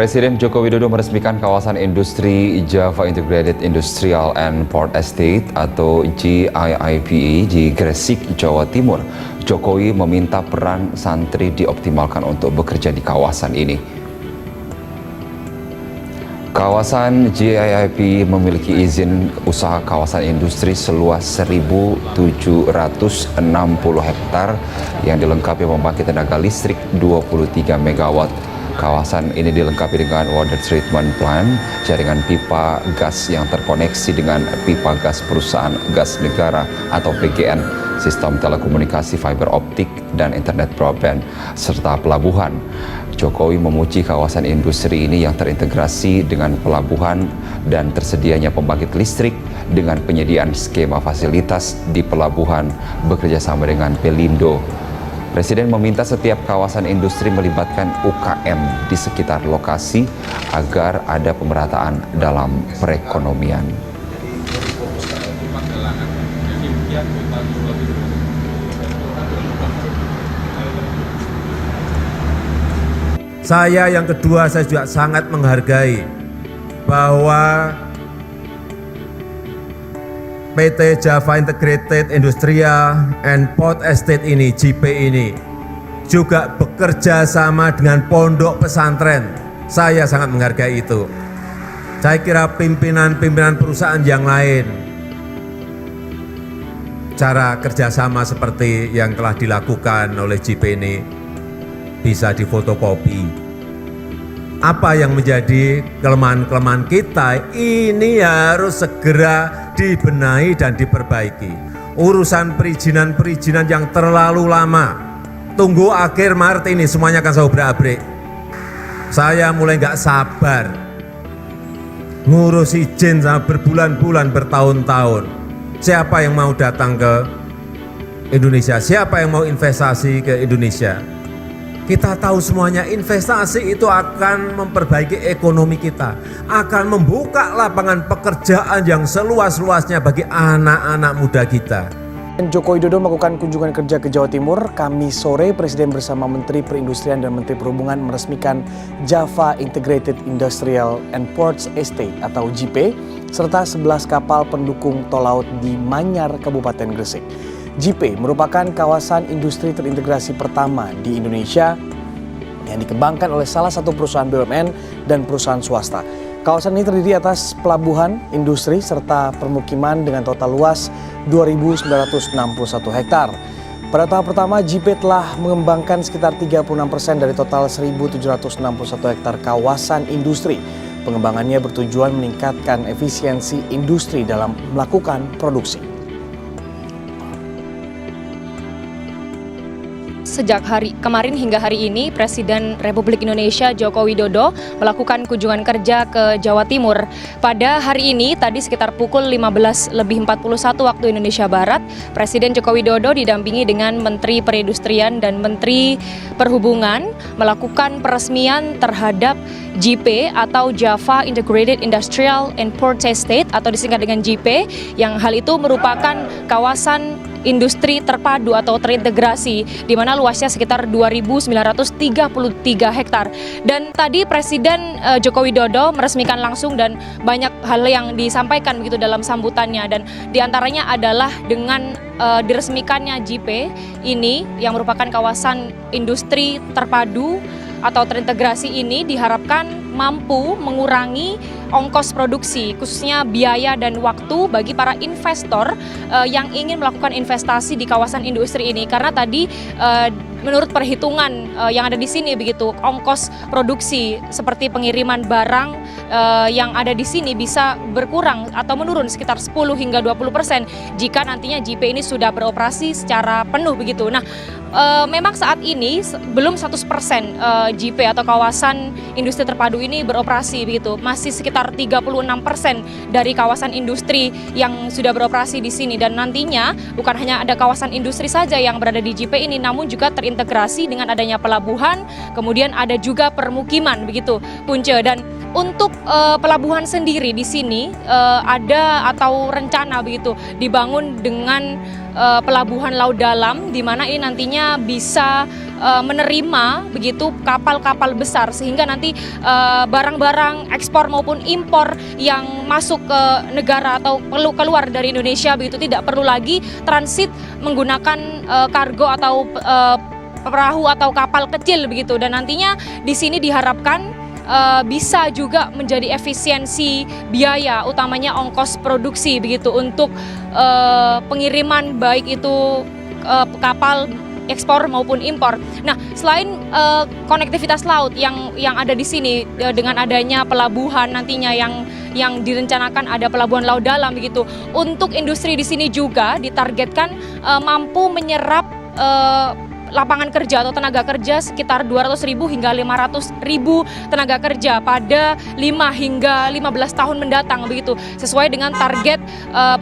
Presiden Joko Widodo meresmikan kawasan industri Java Integrated Industrial and Port Estate atau JIIPE di Gresik, Jawa Timur. Jokowi meminta peran santri dioptimalkan untuk bekerja di kawasan ini. Kawasan JIIPE memiliki izin usaha kawasan industri seluas 1.760 hektar yang dilengkapi pembangkit tenaga listrik 23 MW. Kawasan ini dilengkapi dengan water treatment plant, jaringan pipa gas yang terkoneksi dengan pipa gas perusahaan gas negara atau PGN, sistem telekomunikasi fiber optik dan internet broadband, serta pelabuhan. Jokowi memuji kawasan industri ini yang terintegrasi dengan pelabuhan dan tersedianya pembangkit listrik dengan penyediaan skema fasilitas di pelabuhan bekerjasama dengan Pelindo. Presiden meminta setiap kawasan industri melibatkan UKM di sekitar lokasi agar ada pemerataan dalam perekonomian. Yang kedua, saya juga sangat menghargai bahwa PT Java Integrated Industrial and Port Estate ini, JIP ini, juga bekerja sama dengan pondok pesantren. Saya sangat menghargai itu. Saya kira pimpinan-pimpinan perusahaan yang lain, cara kerjasama seperti yang telah dilakukan oleh JIP ini, bisa difotokopi. Apa yang menjadi kelemahan-kelemahan kita ini harus segera dibenahi dan diperbaiki. Urusan perizinan-perizinan yang terlalu lama, tunggu akhir Maret ini semuanya akan saya obrak-abrik. Saya mulai nggak sabar ngurus izin sama berbulan-bulan, bertahun-tahun. Siapa yang mau datang ke Indonesia? Siapa yang mau investasi ke Indonesia? Kita tahu semuanya investasi itu akan memperbaiki ekonomi kita, akan membuka lapangan pekerjaan yang seluas-luasnya bagi anak-anak muda kita. Joko Widodo melakukan kunjungan kerja ke Jawa Timur. Kamis sore, Presiden bersama Menteri Perindustrian dan Menteri Perhubungan meresmikan Java Integrated Industrial and Ports Estate atau JIP, serta 11 kapal pendukung tol laut di Manyar, Kabupaten Gresik. JIP merupakan kawasan industri terintegrasi pertama di Indonesia yang dikembangkan oleh salah satu perusahaan BUMN dan perusahaan swasta. Kawasan ini terdiri atas pelabuhan, industri, serta permukiman dengan total luas 2.961 hektar. Pada tahap pertama, JIP telah mengembangkan sekitar 36% dari total 1.761 hektar kawasan industri. Pengembangannya bertujuan meningkatkan efisiensi industri dalam melakukan produksi. Sejak hari kemarin hingga hari ini, Presiden Republik Indonesia Joko Widodo melakukan kunjungan kerja ke Jawa Timur. Pada hari ini, tadi sekitar pukul 15:41 waktu Indonesia Barat, Presiden Joko Widodo didampingi dengan Menteri Perindustrian dan Menteri Perhubungan melakukan peresmian terhadap JIP atau Java Integrated Industrial and Port Estate atau disingkat dengan JIP, yang hal itu merupakan kawasan industri terpadu atau terintegrasi di mana luasnya sekitar 2.933 hektar. Dan tadi Presiden Joko Widodo meresmikan langsung dan banyak hal yang disampaikan begitu dalam sambutannya, dan diantaranya adalah dengan diresmikannya JIP ini yang merupakan kawasan industri terpadu atau terintegrasi ini diharapkan mampu mengurangi ongkos produksi, khususnya biaya dan waktu bagi para investor yang ingin melakukan investasi di kawasan industri ini. Karena tadi menurut perhitungan yang ada di sini begitu, ongkos produksi seperti pengiriman barang yang ada di sini bisa berkurang atau menurun sekitar 10 hingga 20% jika nantinya JIP ini sudah beroperasi secara penuh begitu. Nah, memang saat ini belum 100% JIP atau kawasan industri terpadu ini beroperasi begitu. Masih sekitar 36% dari kawasan industri yang sudah beroperasi di sini, dan nantinya bukan hanya ada kawasan industri saja yang berada di JIP ini, namun juga terintegrasi dengan adanya pelabuhan, kemudian ada juga permukiman begitu, Punce. Dan untuk pelabuhan sendiri di sini ada atau rencana begitu dibangun dengan pelabuhan laut dalam, di mana ini nantinya bisa menerima begitu kapal-kapal besar, sehingga nanti barang-barang ekspor maupun impor yang masuk ke negara atau perlu keluar dari Indonesia begitu tidak perlu lagi transit menggunakan kargo atau perahu atau kapal kecil begitu. Dan nantinya di sini diharapkan bisa juga menjadi efisiensi biaya, utamanya ongkos produksi begitu untuk pengiriman baik itu kapal ekspor maupun impor. Nah, selain konektivitas laut yang ada di sini dengan adanya pelabuhan nantinya yang direncanakan ada pelabuhan laut dalam begitu. Untuk industri di sini juga ditargetkan mampu menyerap lapangan kerja atau tenaga kerja sekitar 200.000 hingga 500.000 tenaga kerja pada 5 hingga 15 tahun mendatang begitu, sesuai dengan target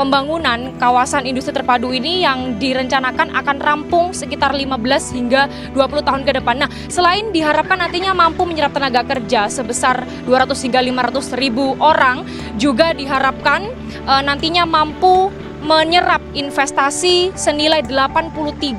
pembangunan kawasan industri terpadu ini yang direncanakan akan rampung sekitar 15 hingga 20 tahun ke depan. Nah, selain diharapkan nantinya mampu menyerap tenaga kerja sebesar 200 hingga 500.000 orang, juga diharapkan nantinya mampu menyerap investasi senilai 83,2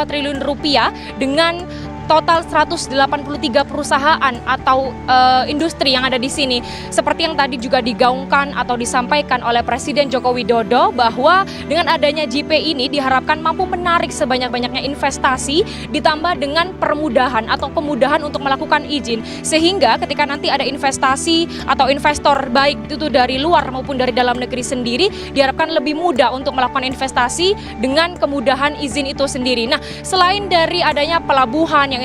triliun rupiah dengan total 183 perusahaan atau industri yang ada di sini. Seperti yang tadi juga digaungkan atau disampaikan oleh Presiden Joko Widodo bahwa dengan adanya JIPE ini diharapkan mampu menarik sebanyak-banyaknya investasi ditambah dengan permudahan atau kemudahan untuk melakukan izin. Sehingga ketika nanti ada investasi atau investor baik itu dari luar maupun dari dalam negeri sendiri diharapkan lebih mudah untuk melakukan investasi dengan kemudahan izin itu sendiri. Nah, selain dari adanya pelabuhan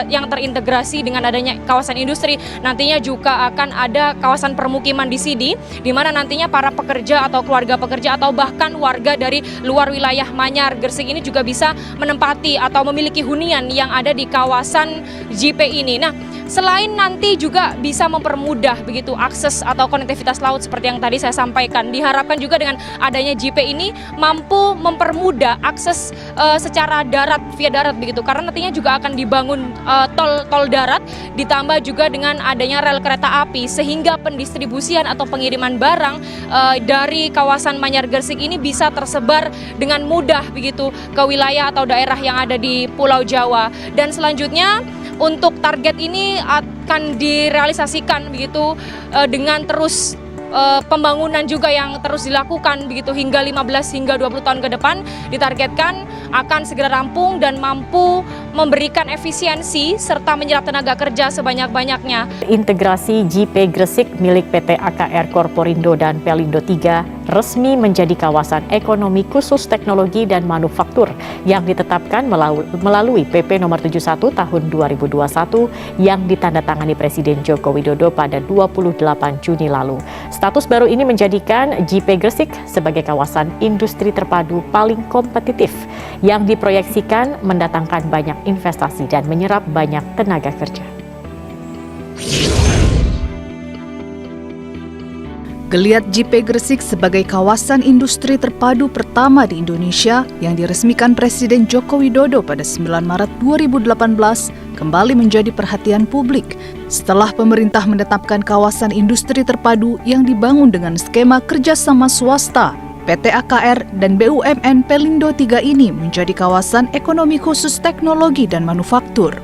yang terintegrasi dengan adanya kawasan industri, nantinya juga akan ada kawasan permukiman di sini, di mana nantinya para pekerja atau keluarga pekerja atau bahkan warga dari luar wilayah Manyar Gresik ini juga bisa menempati atau memiliki hunian yang ada di kawasan JIPE ini. Nah, selain nanti juga bisa mempermudah begitu akses atau konektivitas laut seperti yang tadi saya sampaikan, diharapkan juga dengan adanya JIPE ini mampu mempermudah akses secara darat, via darat begitu, karena nantinya juga akan dibangun tol darat ditambah juga dengan adanya rel kereta api, sehingga pendistribusian atau pengiriman barang dari kawasan Manyar Gresik ini bisa tersebar dengan mudah begitu ke wilayah atau daerah yang ada di Pulau Jawa. Dan selanjutnya untuk target ini akan direalisasikan begitu dengan terus pembangunan juga yang terus dilakukan begitu hingga 15 hingga 20 tahun ke depan ditargetkan akan segera rampung dan mampu memberikan efisiensi serta menyerap tenaga kerja sebanyak-banyaknya. Integrasi JIPE Gresik milik PT AKR Korporindo dan Pelindo 3 resmi menjadi kawasan ekonomi khusus teknologi dan manufaktur yang ditetapkan melalui PP nomor 71 tahun 2021 yang ditandatangani Presiden Joko Widodo pada 28 Juni lalu. Status baru ini menjadikan JIPE Gresik sebagai kawasan industri terpadu paling kompetitif yang diproyeksikan mendatangkan banyak investasi dan menyerap banyak tenaga kerja. Geliat JIPE Gresik sebagai kawasan industri terpadu pertama di Indonesia yang diresmikan Presiden Joko Widodo pada 9 Maret 2018 kembali menjadi perhatian publik setelah pemerintah menetapkan kawasan industri terpadu yang dibangun dengan skema kerjasama swasta. PT AKR dan BUMN Pelindo 3 ini menjadi kawasan ekonomi khusus teknologi dan manufaktur.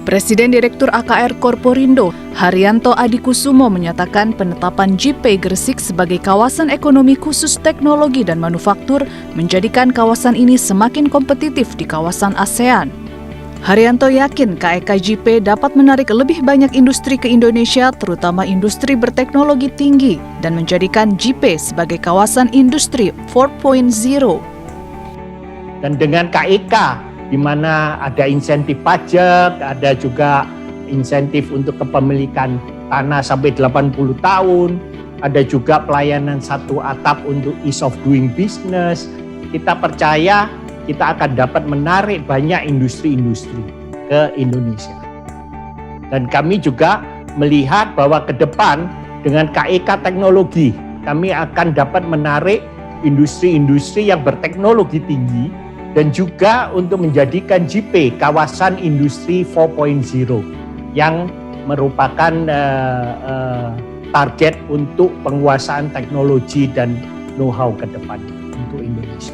Presiden Direktur AKR Korporindo, Haryanto Adikusumo menyatakan penetapan JIPE Gresik sebagai kawasan ekonomi khusus teknologi dan manufaktur menjadikan kawasan ini semakin kompetitif di kawasan ASEAN. Haryanto yakin KEK JIPE dapat menarik lebih banyak industri ke Indonesia, terutama industri berteknologi tinggi, dan menjadikan JIPE sebagai kawasan industri 4.0. Dan dengan KEK, di mana ada insentif pajak, ada juga insentif untuk kepemilikan tanah sampai 80 tahun, ada juga pelayanan satu atap untuk ease of doing business. Kita percaya kita akan dapat menarik banyak industri-industri ke Indonesia. Dan kami juga melihat bahwa ke depan dengan KEK teknologi, kami akan dapat menarik industri-industri yang berteknologi tinggi dan juga untuk menjadikan JIPE kawasan industri 4.0 yang merupakan target untuk penguasaan teknologi dan know-how ke depan untuk Indonesia.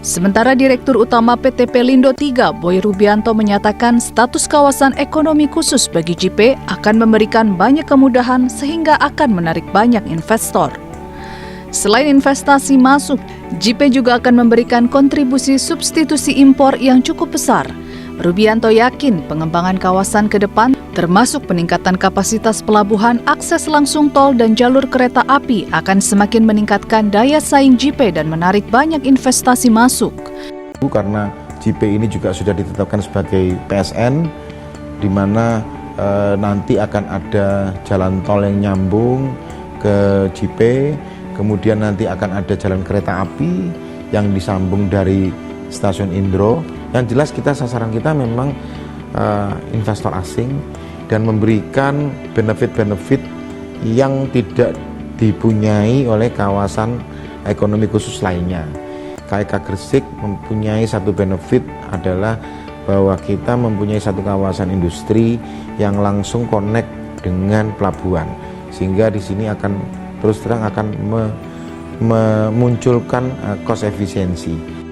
Sementara Direktur Utama PT Pelindo III, Boy Rubianto menyatakan status kawasan ekonomi khusus bagi JIPE akan memberikan banyak kemudahan sehingga akan menarik banyak investor. Selain investasi masuk, JIPE juga akan memberikan kontribusi substitusi impor yang cukup besar. Rubianto yakin pengembangan kawasan ke depan, termasuk peningkatan kapasitas pelabuhan, akses langsung tol dan jalur kereta api akan semakin meningkatkan daya saing JIPE dan menarik banyak investasi masuk. Karena JIPE ini juga sudah ditetapkan sebagai PSN, di mana nanti akan ada jalan tol yang nyambung ke JIPE, kemudian nanti akan ada jalan kereta api yang disambung dari stasiun Indro. Yang jelas sasaran kita memang investor asing dan memberikan benefit-benefit yang tidak dipunyai oleh kawasan ekonomi khusus lainnya. KEK Gresik mempunyai satu benefit adalah bahwa kita mempunyai satu kawasan industri yang langsung connect dengan pelabuhan, sehingga di sini akan terus terang akan memunculkan cost efisiensi.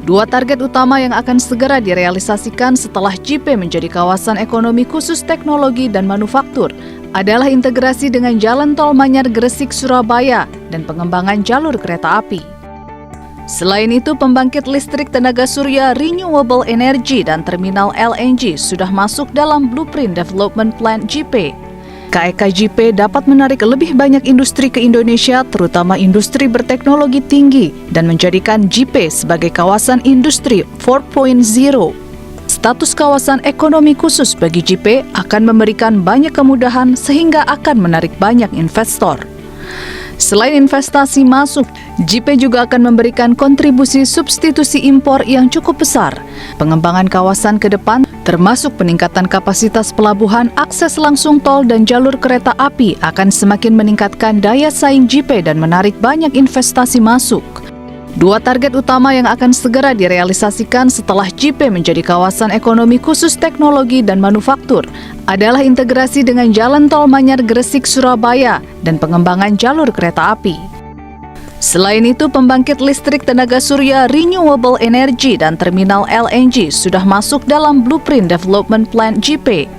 Dua target utama yang akan segera direalisasikan setelah JIPE menjadi kawasan ekonomi khusus teknologi dan manufaktur adalah integrasi dengan Jalan Tol Manyar Gresik Surabaya dan pengembangan jalur kereta api. Selain itu, pembangkit listrik tenaga surya renewable energy dan terminal LNG sudah masuk dalam blueprint development plan JIPE. KEK JIPE dapat menarik lebih banyak industri ke Indonesia, terutama industri berteknologi tinggi, dan menjadikan JIPE sebagai kawasan industri 4.0. Status kawasan ekonomi khusus bagi JIPE akan memberikan banyak kemudahan sehingga akan menarik banyak investor. Selain investasi masuk, JIPE juga akan memberikan kontribusi substitusi impor yang cukup besar. Pengembangan kawasan ke depan, termasuk peningkatan kapasitas pelabuhan, akses langsung tol dan jalur kereta api akan semakin meningkatkan daya saing JIPE dan menarik banyak investasi masuk. Dua target utama yang akan segera direalisasikan setelah JIPE menjadi kawasan ekonomi khusus teknologi dan manufaktur adalah integrasi dengan Jalan Tol Manyar Gresik Surabaya dan pengembangan jalur kereta api. Selain itu, pembangkit listrik tenaga surya renewable energy dan terminal LNG sudah masuk dalam blueprint development plan JIPE.